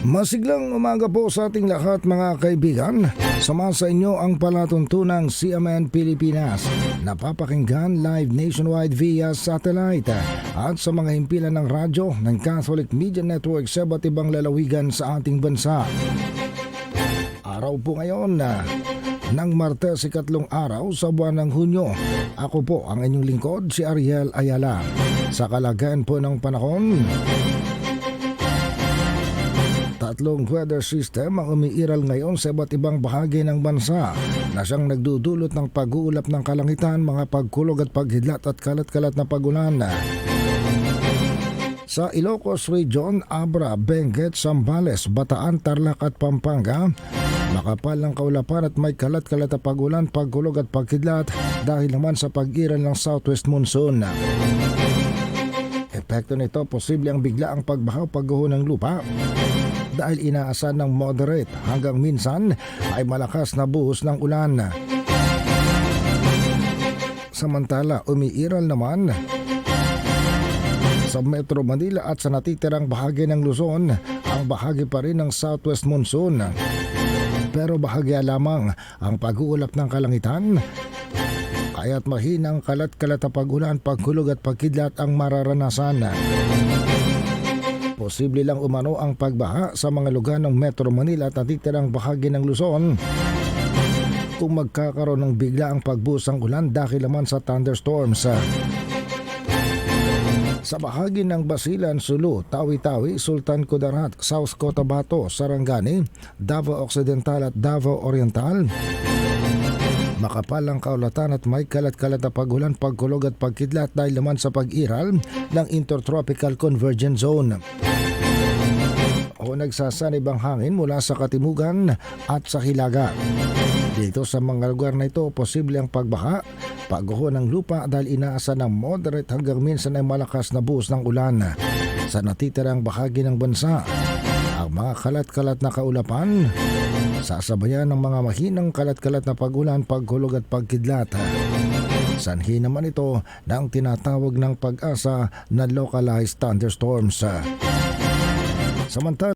Masiglang umaga po sa ating lahat mga kaibigan. Sama sa inyo ang palatuntunang CMN Pilipinas. Napapakinggan live nationwide via satellite at sa mga himpilan ng radyo ng Catholic Media Network sa iba't ibang lalawigan sa ating bansa. Araw po ngayon ng Martes, ikatlong araw sa buwan ng Hunyo. Ako po ang inyong lingkod, si Ariel Ayala. Sa kalagayan po ng panahon, tatlong weather system ang umiiral ngayon sa iba't ibang bahagi ng bansa na siyang nagdudulot ng pag-uulap ng kalangitan, mga pagkulog at paghidlat at kalat-kalat na pagulan. Sa Ilocos Region, Abra, Benguet, Zambales, Bataan, Tarlac at Pampanga, makapal ng kaulapan at may kalat-kalat na pagulan, pagkulog at paghidlat dahil naman sa pag-iral ng southwest monsoon. Epekto nito, posible ang biglaang pagbaha o pagguho ng lupa dahil inaasahan ng moderate hanggang minsan ay malakas na buhos ng ulan. Samantala, umiiral naman sa Metro Manila at sa natitirang bahagi ng Luzon ang bahagi pa rin ng southwest monsoon. Pero bahagya lamang ang pag-uulap ng kalangitan, kaya't mahinang kalat-kalat na pag-ulan, pagkulog at pagkidlat ang mararanasan. Posible lang umano ang pagbaha sa mga lugar ng Metro Manila at natitirang bahagi ng Luzon kung magkakaroon ng biglaang pagbuhos ng ulan dahil naman sa thunderstorms. Sa bahagi ng Basilan, Sulu, Tawi-Tawi, Sultan Kudarat, South Cotabato, Sarangani, Davao Occidental at Davao Oriental, makapal ang kaulatan at may kalat-kalat na pagulan, pagkulog at pagkidlat dahil naman sa pag-iral ng Intertropical Convergence Zone o nagsasanib ang hangin mula sa katimugan at sa hilaga. Dito sa mga lugar na ito, posible ang pagbaha, pagguho ng lupa dahil inaasa ng moderate hanggang minsan ay malakas na buhos ng ulan sa natitirang bahagi ng bansa. Ang mga kalat-kalat na kaulapan, sasabayan ng mga mahinang kalat-kalat na pagulan, pagkulog at pagkidlat. Sanhi naman ito ng tinatawag ng Pag-asa na localized thunderstorms. Samantala,